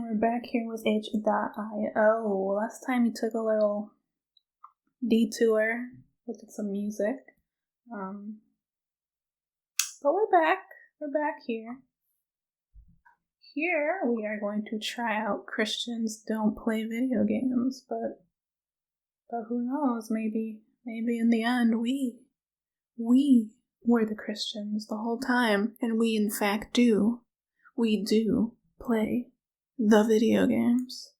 we're back here with H.io. Last time we took a little detour, looked at some music. But we're back. We're back here. Here we are going to try out Christians don't play video games, but who knows, maybe in the end we were the Christians the whole time, and we in fact do play the video games.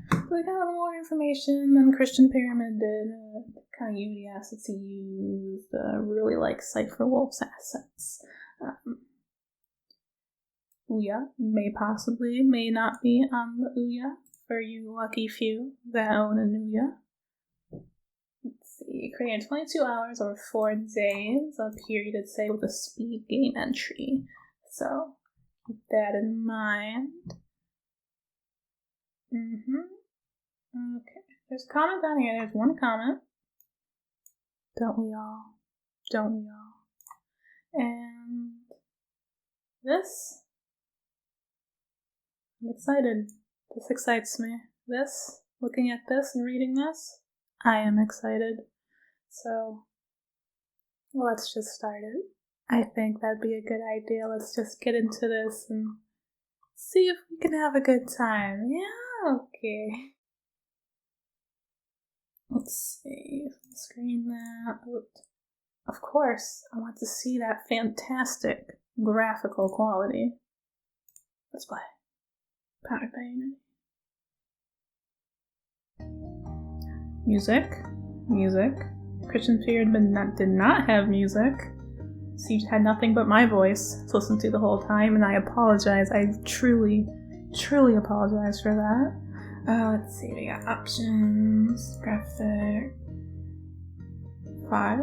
We got more information than Christian Pyramid did. Kind of UD assets he used. Really like Cypher Wolf's assets. Ouya may not be on the Ouya for you lucky few that own an Ouya. Let's see, created 22 hours or 4 days, a period I'd say with a speed game entry. So keep that in mind. Okay, there's a comment down here. There's one comment. Don't we all? And this, I'm excited. This excites me. Looking at this and reading this, I am excited. So, let's just start it. I think that'd be a good idea. Let's just get into this and see if we can have a good time. Yeah, okay. Let's see. Screen that. Of course, I want to see that fantastic graphical quality. Let's play. Powered by Unity. Music. Christian Pyramid did not have music. Siege had nothing but my voice to listen to the whole time, and I apologize. I truly apologize for that. Let's see, we got options, graphic, 5.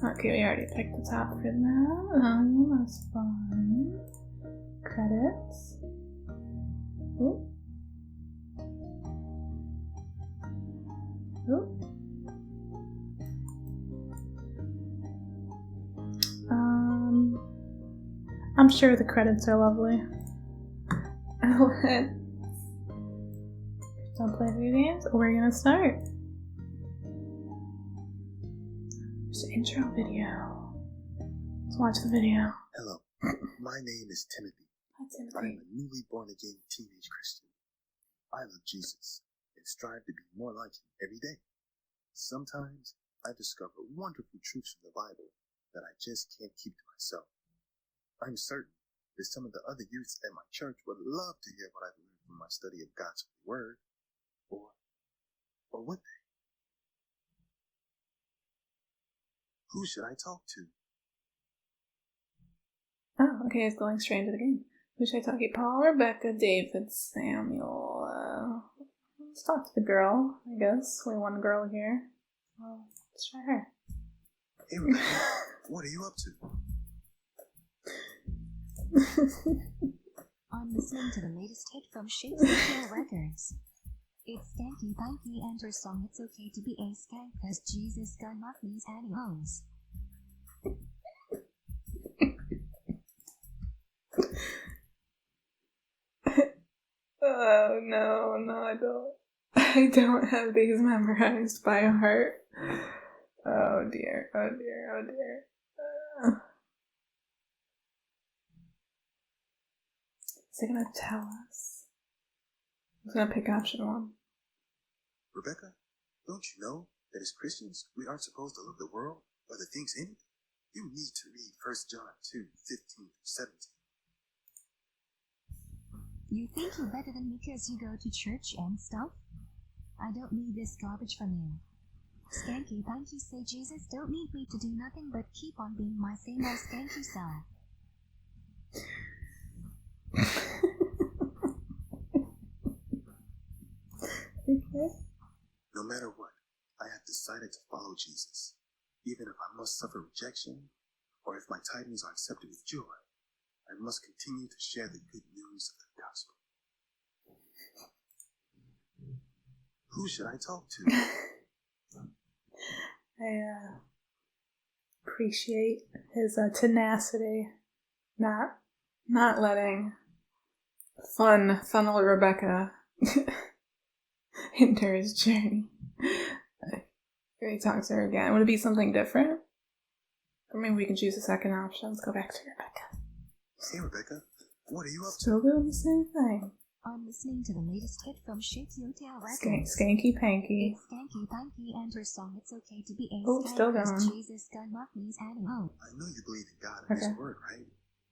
Okay, we already picked the top for that. That's fine. Credits. Ooh. I'm sure the credits are lovely. Don't play video games. We're gonna start. There's an intro video. Let's watch the video. Hello, my name is Timothy. Hi, Timothy. I am a newly born again teenage Christian. I love Jesus and strive to be more like him every day. Sometimes I discover wonderful truths from the Bible that I just can't keep to myself. I'm certain that some of the other youths at my church would love to hear what I've learned from my study of God's Word. Or would they? Who should I talk to? Oh, okay, it's going straight into the game. Who should I talk to? Paul, Rebecca, David, Samuel. Let's talk to the girl, I guess. We have one girl here. Well, let's try her. Hey, Rebecca, what are you up to? I'm listening to the latest hit from Shakespeare Records. It's Skanky Punky and her song It's Okay to Be a Skank cause Jesus got not these animals. Oh, no, I don't. I don't have these memorized by heart. Oh dear. Is it gonna tell us? I'm gonna pick option 1. Rebecca, don't you know that as Christians, we aren't supposed to love the world or the things in it? You need to read 1 John 2:15-17. You think you're better than me because you go to church and stuff? I don't need this garbage from you. Skanky Punky say Jesus don't need me to do nothing but keep on being my same old skanky self. Okay. No matter what, I have decided to follow Jesus. Even if I must suffer rejection, or if my tidings are accepted with joy, I must continue to share the good news of the gospel. Who should I talk to? I appreciate his tenacity, not letting fun little Rebecca into his journey. Here he talks to her again. Would it be something different? Or maybe we can choose a second option. Let's go back to Rebecca. Hey, Rebecca. What are you up to? Still doing the same thing. I'm listening to the latest hit from Shakespeare Records. Skanky Panky. It's Skanky Panky and her song It's Okay to Be a Oh, Skank still 'cause going. Jesus got mockneys and oh. I know you believe in God and Okay. His Word, right?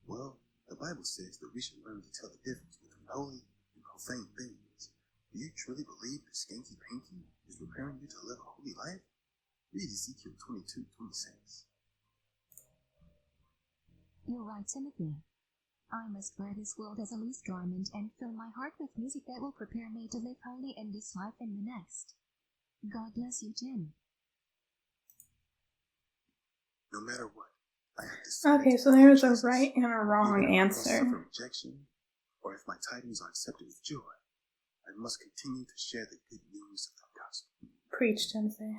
Well, the Bible says that we should learn to tell the difference between holy and profane things. Do you truly believe that Skanky Panky is preparing you to live a holy life? Read Ezekiel 22:26. You're right, Timothy. I must wear this world as a loose garment and fill my heart with music that will prepare me to live holy in this life and the next. God bless you, Tim. No matter what, I have decided. Okay, to so follow there's a Jesus. right and a wrong Even if I will answer. suffer rejection, or if my tidings are accepted with joy, I must continue to share the good news of the gospel. Preach, Timothy.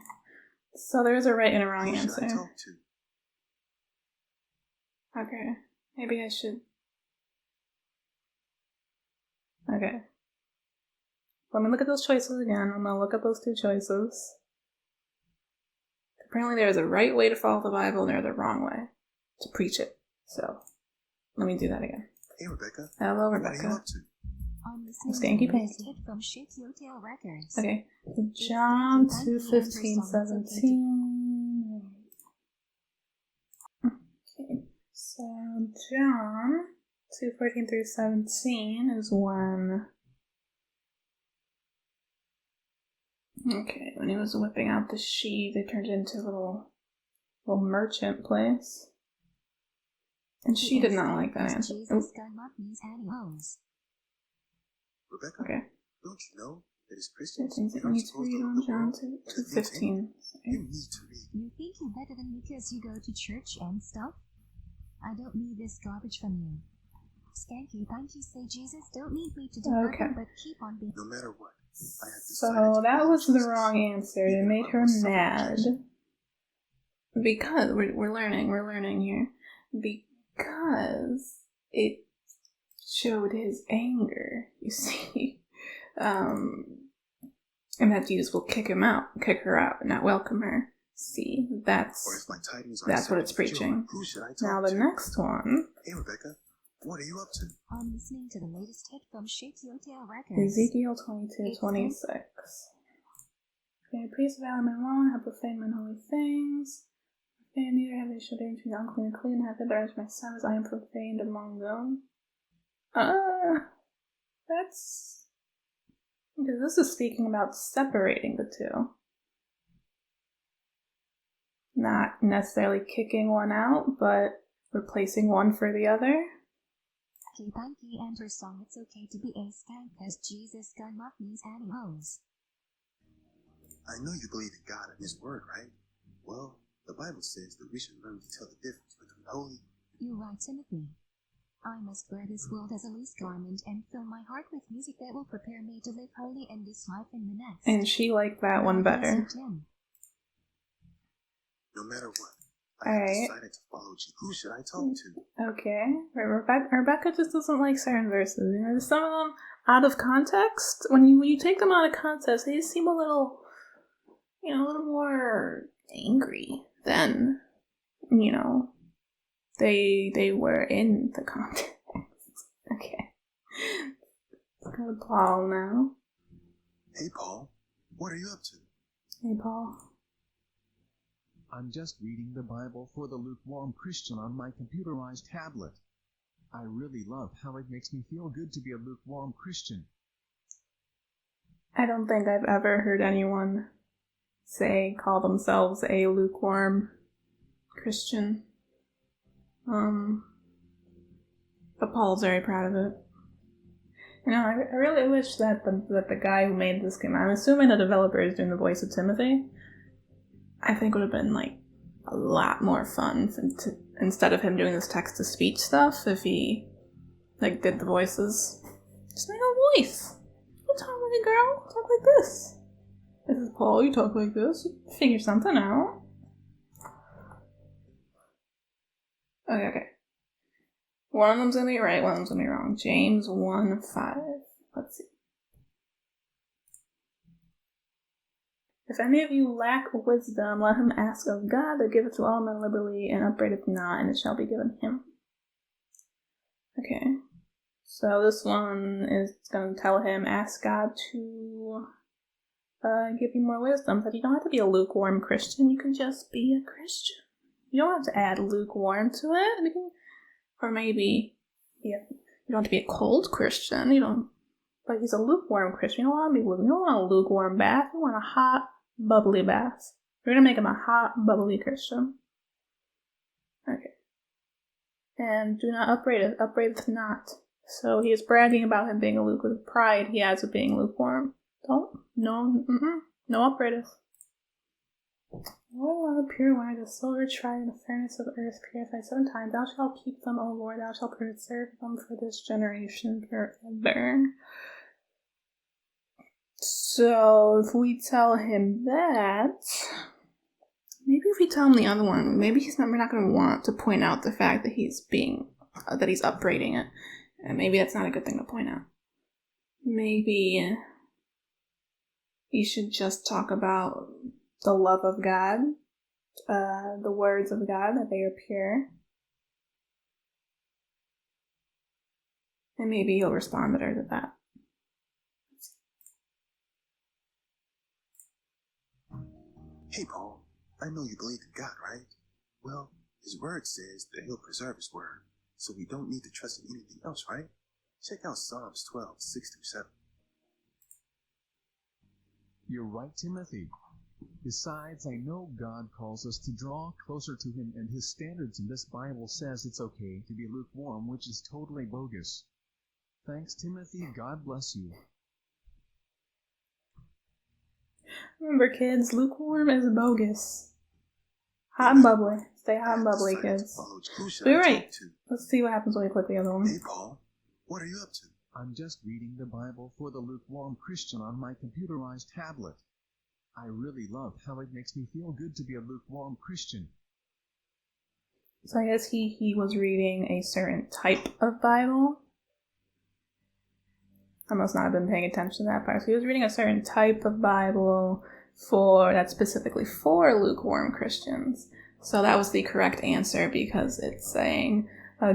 So there's a right and a wrong Who should I answer. talk to? Okay, maybe I should. Okay. Let me look at those choices again. I'm gonna look at those two choices. Apparently there's a right way to follow the Bible and there's a wrong way to preach it. So, let me do that again. Hey, Rebecca. Hello, What are you Rebecca. up to? I'm listening Skanky to the latest Panky. hit from Shakespeare Records. Okay, so John Skanky 2, Panky 15, and her song, 17. Okay, so John 2, 14 through 17 is when... Okay, when he was whipping out the sheep, they turned it into a little merchant place. And she did not like that answer. Jesus got mockneys and woes. Rebecca, Okay. don't you know that as I Christians, think we that aren't we need to supposed read to on live the John world 2, as it means 15. You need to read. You think you're better than me because you go to church and stuff? I don't need this garbage from you. Skanky Panky say Jesus don't need me to do Okay. nothing but keep on being. No matter what, I have decided So to that follow was the Jesus. wrong answer. It Even made if I her will suffer mad. rejection. Because we're learning here. Because it showed his anger, you see. And that Jesus will kick her out, and not welcome her. See, Or if that's my tidings are what accepted it's with joy, preaching. who should I talk Now the to? next one, Hey, Rebecca, what are you up to? I'm listening to the latest hit from Shakespeare Records. Ezekiel 22:26. Okay, priest value my law, have profaned mine holy things. And neither have they shall dare to be unclean or clean, have the as my sons, I am profaned among them. That's because this is speaking about separating the two. Not necessarily kicking one out, but replacing one for the other. Skanky Panky and her song It's Okay to Be a Skank 'cause Jesus got mockneys and woes. I know you believe in God and His Word, right? Well, the Bible says that we should learn to tell the difference between holy. You're right, Timothy. I must wear this world as a loose garment and fill my heart with music that will prepare me to live holy in this life and the next. And she liked that one God bless better. you, Tim. No matter what, I have Alright. decided to follow Jesus. Who should I talk to? Okay. Rebecca just doesn't like certain verses. You know, some of them out of context. When you take them out of context, they just seem a little more angry than, they were in the context. Okay. Let's go to Paul now. Hey, Paul, what are you up to? Hey, Paul. I'm just reading the Bible for the lukewarm Christian on my computerized tablet. I really love how it makes me feel good to be a lukewarm Christian. I don't think I've ever heard anyone call themselves a lukewarm Christian. But Paul's very proud of it. I really wish that the guy who made this game, I'm assuming the developer is doing the voice of Timothy. I think would have been a lot more fun instead of him doing this text-to-speech stuff if he did the voices. Just make a voice. You talk like a girl. Talk like this. This is Paul. You talk like this. Figure something out. Okay. One of them's going to be right, one of them's going to be wrong. James 1:5. Let's see. If any of you lack wisdom, let him ask of God that giveth to all men liberally, and upbraideth not, and it shall be given him. Okay. So this one is going to tell him, ask God to give you more wisdom. But you don't have to be a lukewarm Christian. You can just be a Christian. You don't have to add lukewarm to it. Or maybe you don't have to be a cold Christian. But he's a lukewarm Christian. You don't want to be lukewarm. You don't want a lukewarm bath. You want a hot, bubbly bath. We're going to make him a hot, bubbly Christian. Okay. And do not upbraideth. Upbraideth not. So he is bragging about him being a lukewarm. With pride he has of being lukewarm. No upbraideth. Oil of pure wine, the silver tried in the furnace of earth, purified 7 times. Thou shalt keep them, O Lord. Thou shalt preserve them for this generation forever. So if we tell him that, maybe if we tell him the other one, maybe we're not going to want to point out the fact that he's upbraiding it. And maybe that's not a good thing to point out. Maybe he should just talk about the love of God, the words of God, that they are pure. And maybe he'll respond better to that. Hey, Paul, I know you believe in God, right? Well, his word says that he'll preserve his word, so we don't need to trust in anything else, right? Check out Psalms 12:6-7. You're right, Timothy. Besides, I know God calls us to draw closer to him, and his standards in this Bible says it's okay to be lukewarm, which is totally bogus. Thanks, Timothy. God bless you. Remember, kids, lukewarm is bogus. Hot and bubbly. Stay hot and bubbly, kids. You're right. Let's see what happens when we click the other one. Hey, Paul, what are you up to? I'm just reading the Bible for the lukewarm Christian on my computerized tablet. I really love how it makes me feel good to be a lukewarm Christian. So I guess he was reading a certain type of Bible. I must not have been paying attention to that part. So he was reading a certain type of Bible that's specifically for lukewarm Christians. So that was the correct answer because it's saying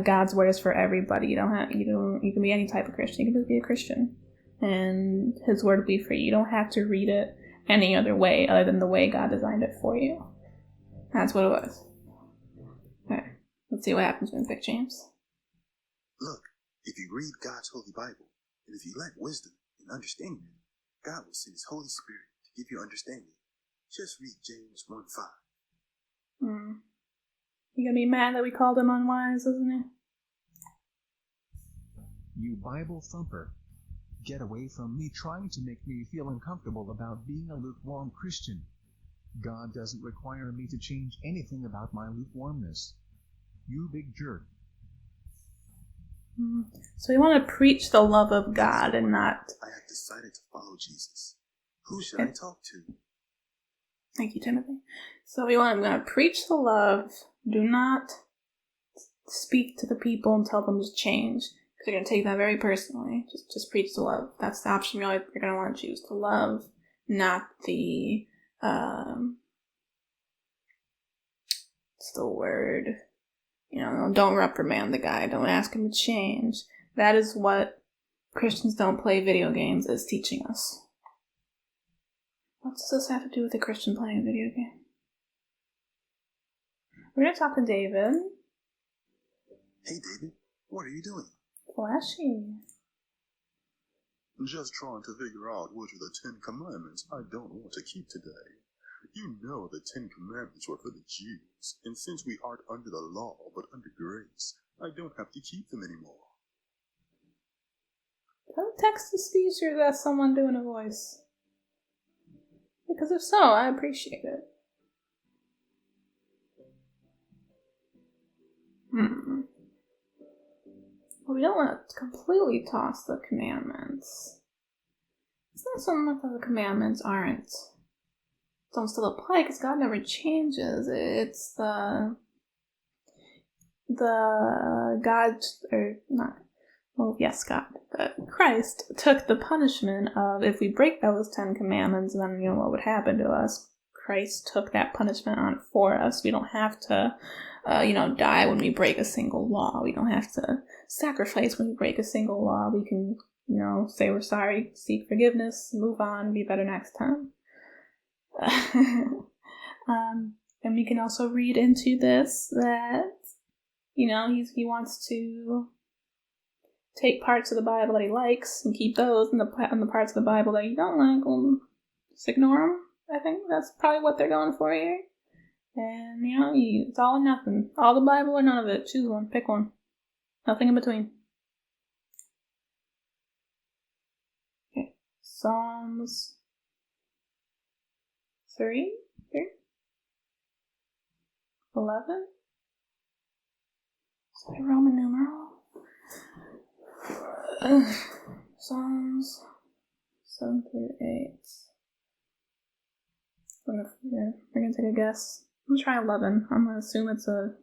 God's word is for everybody. You can be any type of Christian. You can just be a Christian, and His word will be for you. You don't have to read it any other way other than the way God designed it for you. That's what it was. Okay, let's see what happens when we pick James. Look, if you read God's holy Bible, and if you lack wisdom and understanding it, God will send His Holy Spirit to give you understanding. Just read James 1:5. You gonna be mad that we called him unwise, isn't he? You Bible thumper. Get away from me trying to make me feel uncomfortable about being a lukewarm Christian. God doesn't require me to change anything about my lukewarmness. You big jerk. So we want to preach the love of God and not... I have decided to follow Jesus. Who should I talk to? Thank you, Timothy. So I'm going to preach the love. Do not speak to the people and tell them to change. Because you're going to take that very personally. Just preach the love. That's the option you're going to want to choose. The love, not the... what's the word? Don't reprimand the guy. Don't ask him to change. That is what Christians don't play video games is teaching us. What does this have to do with a Christian playing a video game? We're going to talk to David. Hey, David. What are you doing? Flashy. Just trying to figure out which of the 10 commandments I don't want to keep today. You know the 10 commandments were for the Jews, and since we aren't under the law but under grace, I don't have to keep them anymore. Is that a text-to-speech or is that someone doing a voice? Because if so, I appreciate it. Well, we don't want to completely toss the commandments. It's not so much that the commandments don't still apply, because God never changes. It's Christ took the punishment of if we break those 10 commandments, then what would happen to us? Christ took that punishment on for us. We don't have to, die when we break a single law. We don't have to sacrifice when we break a single law. We can, say we're sorry, seek forgiveness, move on, be better next time. And we can also read into this that, he wants to take parts of the Bible that he likes and keep those, and the parts of the Bible that you don't like, well, just ignore them. I think that's probably what they're going for here. And, it's all or nothing. All the Bible or none of it. Choose one. Pick one. Nothing in between. Okay. Psalms 3? Here? 11? Sorry, Roman numeral. Psalms 7 through 8. We're gonna take a guess. I'm gonna try 11. I'm gonna assume it's a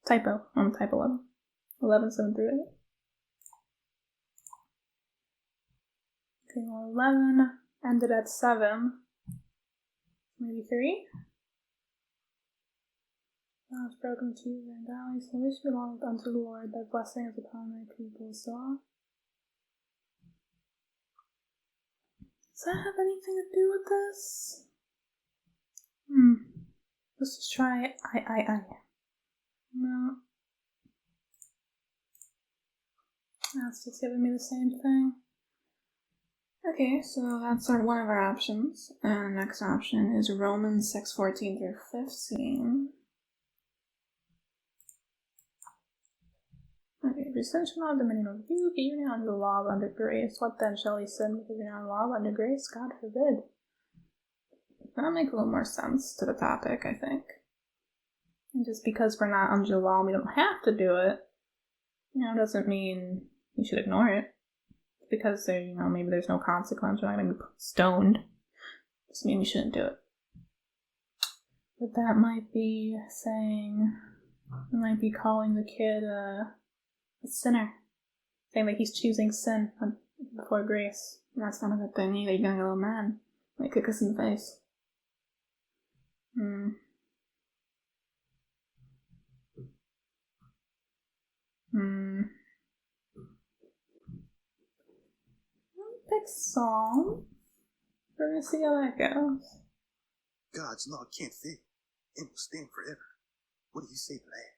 typo. I'm gonna type 11. 11, 7 through 8. Okay, well, 11 ended at 7. Maybe 3. Thou hast broken teeth and valleys, and which belongeth unto the Lord, thy blessing is upon thy people. So, does that have anything to do with this? Let's just try I. No. That's just giving me the same thing. Okay, so that's one of our options. And the next option is Romans 6:14 through 15. Okay, for sin shall not have dominion over you, but you're now under the law of under grace. What then shall we sin because you're now under the law of under grace? God forbid. That'll make a little more sense to the topic, I think. And just because we're not under the law and we don't have to do it, doesn't mean you should ignore it. Because there, maybe there's no consequence, we're not going to be stoned. Doesn't mean we shouldn't do it. But that might be calling the kid a sinner. Saying that he's choosing sin before grace. And that's not a good thing either. You're gonna get a little man. Might kick us in the face. Pick Psalm. We're gonna see how that goes. God's law can't fail. It will stand forever. What do you say to that?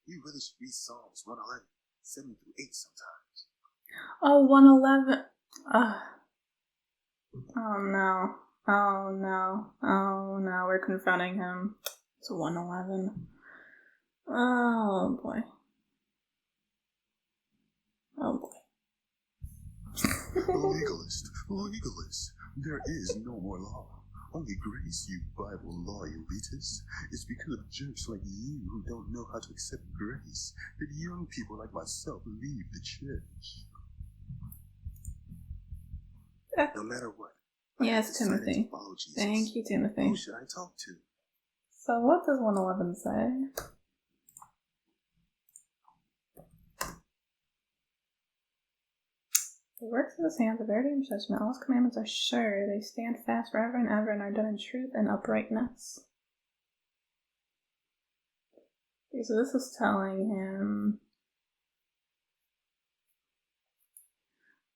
You really should read Psalms 111, 7 through 8 sometimes. Oh, 111. Oh no. Oh no. Oh no, we're confronting him. It's 111. Oh boy. Oh boy. Legalist. There is no more law. Only grace, you Bible law elitists. It's because of jerks like you who don't know how to accept grace that young people like myself leave the church. No matter what. Yes, Timothy. Thank you, Timothy. Who should I talk to? So what does 111 say? The works of his hands are verity and judgment. All his commandments are sure. They stand fast forever and ever and are done in truth and uprightness. Okay, so this is telling him...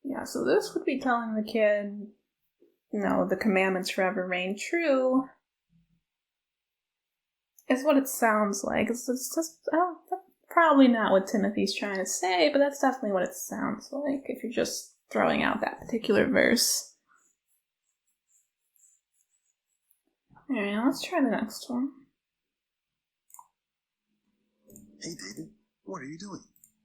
Yeah, so this would be telling the kid, the commandments forever reign true. Is what it sounds like. It's just, that's probably not what Timothy's trying to say, but that's definitely what it sounds like if you're just throwing out that particular verse. Alright, let's try the next one. Hey, David, what are you doing?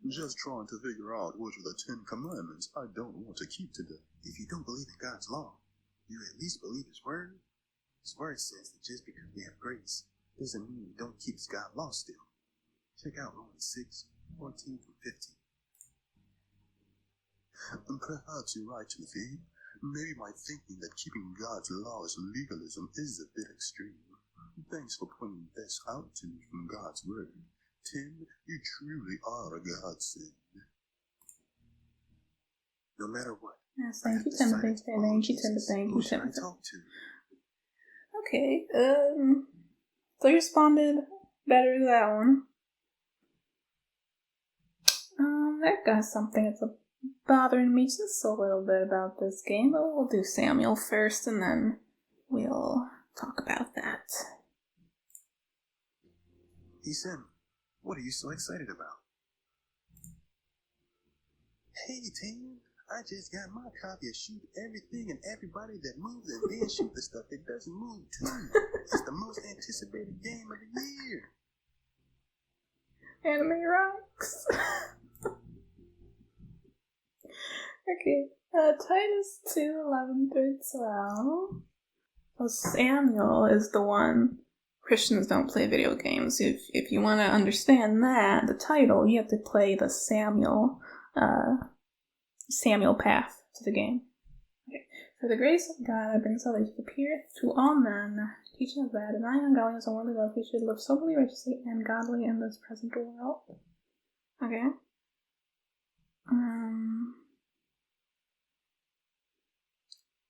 Just trying to figure out which of the 10 commandments I don't want to keep today. If you don't believe in God's law, you at least believe His Word. His Word says that just because we have grace doesn't mean we don't keep God's law still. Check out Romans 6, 14 through 15. And perhaps you're right, Timothy. Maybe my thinking that keeping God's law as legalism is a bit extreme. Thanks for pointing this out to me from God's Word. Tim, you truly are a godsend. No matter what. Yes, I thank have you, decided Timothy. to follow Thank you, Jesus. Timothy. Thank Who you, should I Timothy. talk to? Okay, so you responded better to that one. That got something that's bothering me just a little bit about this game, but we'll do Samuel first and then we'll talk about that. Hey, Sam, what are you so excited about? Hey, Tim, I just got my copy of Shoot Everything and Everybody That Moves and then Shoot the Stuff That Doesn't Move, too. It's the most anticipated game of the year. Anime rocks. Okay, Titus 2:11-12. So Samuel is the one. Christians don't play video games. If you want to understand that, the title, you have to play the Samuel path to the game. Okay. For the grace of God that brings salvation appeareth to all men, teaching us that, denying ungodliness and worldly love, we should live soberly, righteously, and godly in this present world. Okay.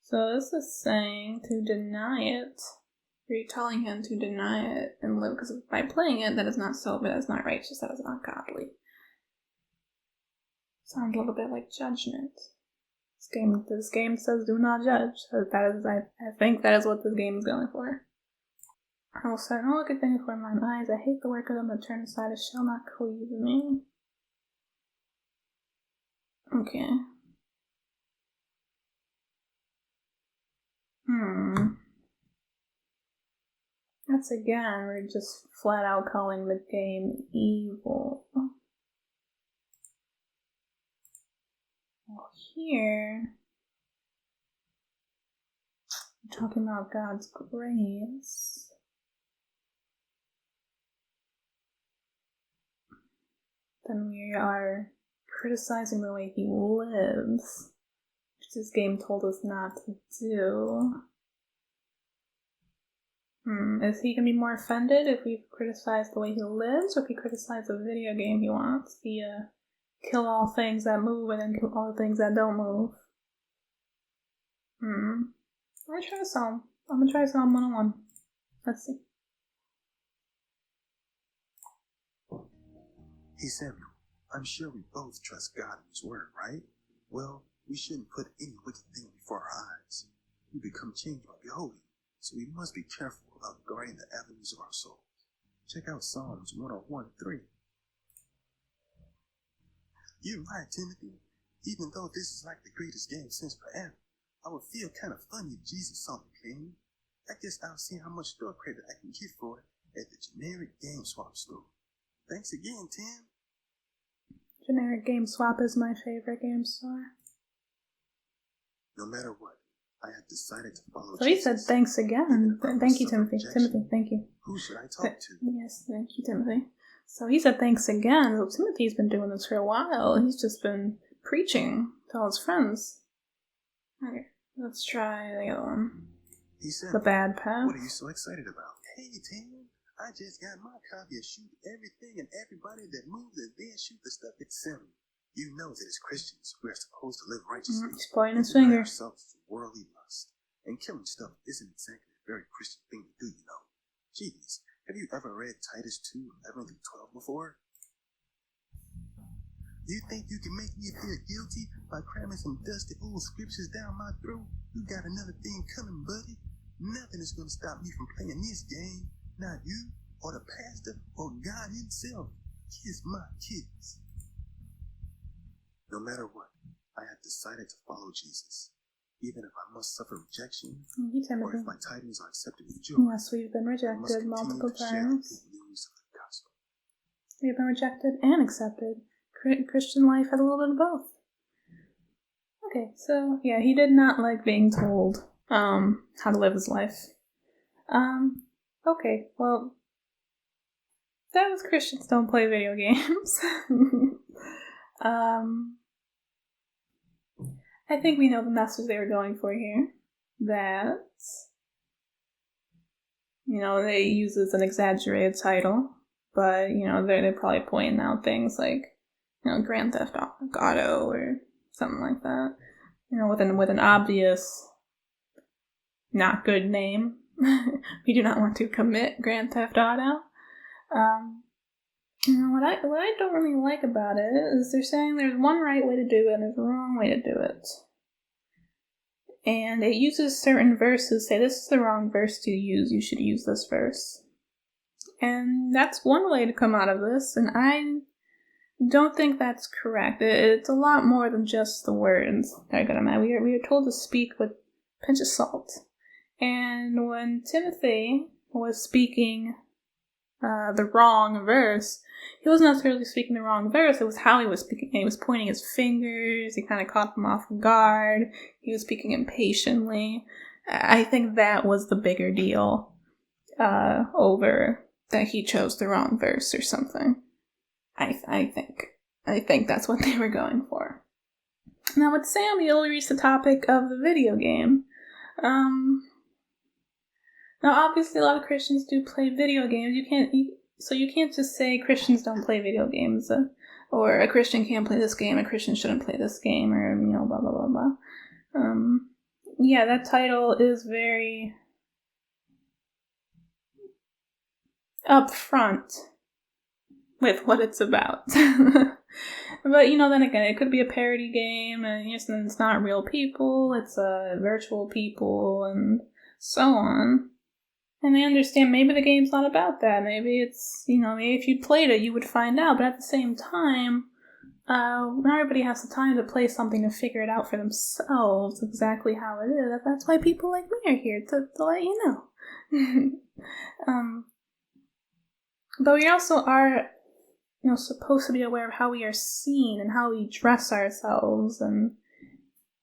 So this is saying to deny it. You're telling him to deny it and live, because by playing it, that is not sober, that is not righteous, that is not godly. Sounds a little bit like judgment. This game says do not judge. So that is, I think that is what this game is going for. I will set no good thing before mine eyes. I hate the work of them that turn aside. It shall not cleave me. Okay. That's again, we're just flat out calling the game evil. Well, here, we're talking about God's grace. Then we are criticizing the way he lives, which this game told us not to do. Is he going to be more offended if we criticize the way he lives, or if we criticize the video game he wants? The kill all things that move and then kill all things that don't move. I'm going to try Psalm. I'm going to try Psalm 101. Let's see. Hey, Samuel, I'm sure we both trust God and His Word, right? Well, we shouldn't put any wicked thing before our eyes. We become changed by beholding, so we must be careful about guarding the avenues of our souls. Check out Psalms 101:3. You're right, Timothy. Even though this is like the greatest game since forever, I would feel kind of funny if Jesus saw me playing. I guess I'll see how much store credit I can get for it at the generic game swap store. Thanks again, Tim. Generic Game Swap is my favorite game store. No matter what, I have decided to follow So he Jesus. said thanks again. Thank you, Timothy. Timothy, thank you. Who should I talk to? Yes, thank you, Timothy. So he said thanks again. So Timothy's been doing this for a while. He's just been preaching to all his friends. Okay, let's try the other one. He said, The Bad Path. What are you so excited about? Hey, Tim, I just got my copy of Shoot Everything and Everybody That Moves and then Shoot the Stuff That's Silly. You know that as Christians, we are supposed to live righteously. He's pointing his and deny finger. ourselves to worldly lust. And killing stuff isn't exactly a very Christian thing to do, you know. Jeez, have you ever read Titus 2:11-12 before? You think you can make me feel guilty by cramming some dusty old scriptures down my throat? You got another thing coming, buddy. Nothing is going to stop me from playing this game. Not you, or the pastor, or God himself. Kiss my kids. No matter what, I have decided to follow Jesus. Even if I must suffer rejection, Thank you, or Timothy. if my tidings are accepted with joy, Yes, we've been I must rejected continue multiple to share the times. good news of the gospel. We've been rejected and accepted. Christian life has a little bit of both. Okay, so yeah, he did not like being told how to live his life. Okay, well, that was Christians don't play video games. I think we know the message they were going for here. That, you know, they use as an exaggerated title. but, they're probably pointing out things like, Grand Theft Auto or something like that, with an obvious not good name. We do not want to commit Grand Theft Auto. What I don't really like about it is they're saying there's one right way to do it and there's a wrong way to do it. And it uses certain verses, say this is the wrong verse to use, you should use this verse. And that's one way to come out of this, and I don't think that's correct. It's a lot more than just the words that are going to matter. We are told to speak with a pinch of salt. And when Timothy was speaking the wrong verse, he wasn't necessarily speaking the wrong verse, it was how he was speaking. He was pointing his fingers, he kind of caught them off guard, he was speaking impatiently. I think that was the bigger deal over that he chose the wrong verse or something. I think that's what they were going for. Now with Samuel, we reached the topic of the video game. Now obviously a lot of Christians do play video games. You can't just say Christians don't play video games, or a Christian can't play this game, a Christian shouldn't play this game, or blah blah blah blah. Yeah, that title is very upfront with what it's about. But then again, it could be a parody game, and it's not real people, it's virtual people, and so on. And I understand maybe the game's not about that. Maybe it's, maybe if you played it, you would find out. But at the same time, not everybody has the time to play something to figure it out for themselves exactly how it is. That's why people like me are here, to let you know. But we also are, supposed to be aware of how we are seen and how we dress ourselves. And,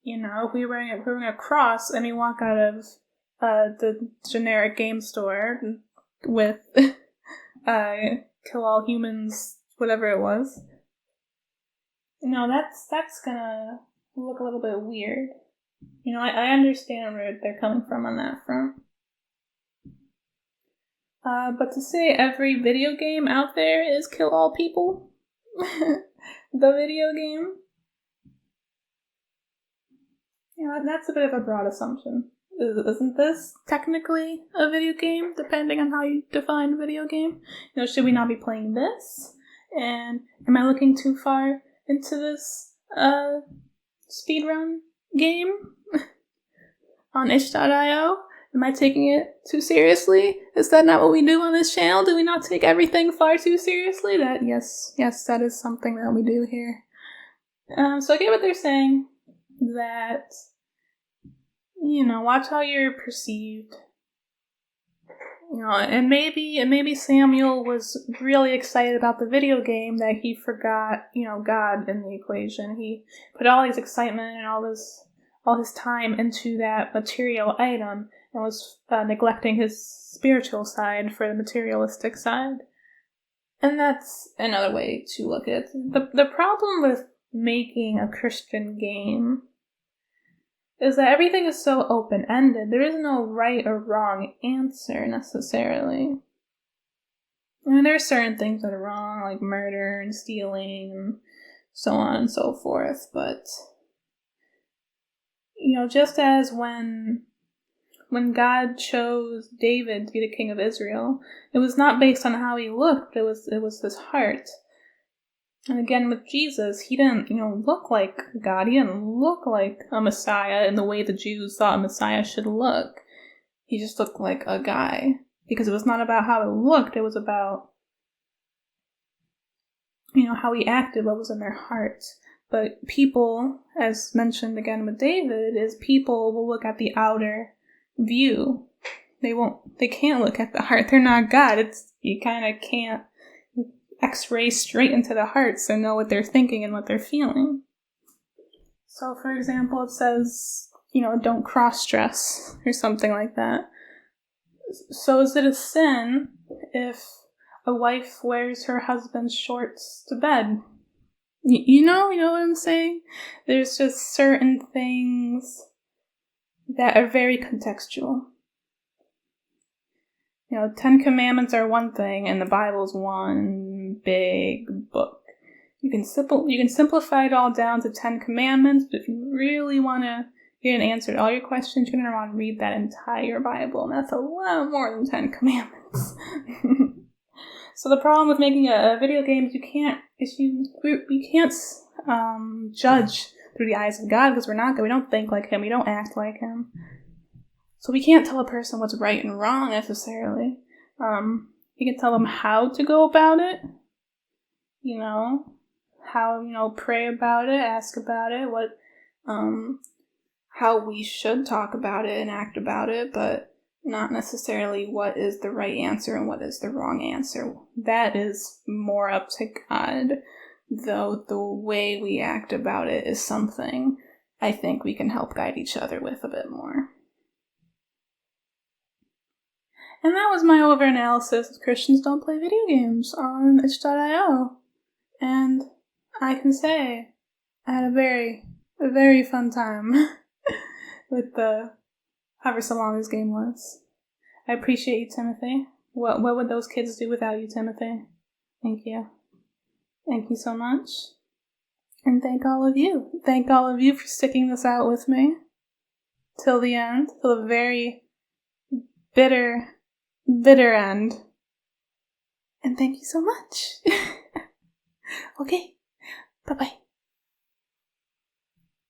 if we're wearing a cross and we walk out of the generic game store with kill all humans, whatever it was, that's gonna look a little bit weird. I understand where they're coming from on that front. But to say every video game out there is kill all people, the video game, that's a bit of a broad assumption. Isn't this technically a video game, depending on how you define video game? Should we not be playing this? And am I looking too far into this speedrun game on itch.io? Am I taking it too seriously? Is that not what we do on this channel? Do we not take everything far too seriously? Yes, that is something that we do here. So I get what they're saying, that watch how you're perceived. And maybe Samuel was really excited about the video game that he forgot, God in the equation. He put all his excitement and all his time into that material item and was neglecting his spiritual side for the materialistic side. And that's another way to look at it. The problem with making a Christian game is that everything is so open-ended. There is no right or wrong answer, necessarily. There are certain things that are wrong, like murder and stealing and so on and so forth, but, just as when God chose David to be the king of Israel, it was not based on how he looked, it was his heart. And again, with Jesus, he didn't, look like God. He didn't look like a Messiah in the way the Jews thought a Messiah should look. He just looked like a guy. Because it was not about how it looked, it was about, how he acted, what was in their hearts. But people, as mentioned again with David, is people will look at the outer view. They can't look at the heart. They're not God. You kind of can't X-ray straight into the hearts and know what they're thinking and what they're feeling. So, for example, it says, don't cross-dress or something like that. So is it a sin if a wife wears her husband's shorts to bed? You know what I'm saying? There's just certain things that are very contextual. Ten Commandments are one thing, and the Bible's one big book. You can simplify it all down to 10 Commandments, but if you really want to get an answer to all your questions, you're going to want to read that entire Bible, and that's a lot more than 10 Commandments. So the problem with making a video game is we can't judge through the eyes of God, because we don't think like him, we don't act like him. So we can't tell a person what's right and wrong necessarily. You can tell them how to go about it, how, pray about it, ask about it, how we should talk about it and act about it, but not necessarily what is the right answer and what is the wrong answer. That is more up to God, though the way we act about it is something I think we can help guide each other with a bit more. And that was my over-analysis of Christians Don't Play Video Games on itch.io. And I can say I had a very fun time with however so long this game was. I appreciate you, Timothy. What would those kids do without you, Timothy? Thank you. Thank you so much. And thank all of you. Thank all of you for sticking this out with me. Till the end. Till the very bitter end. And thank you so much. Okay. Bye-bye.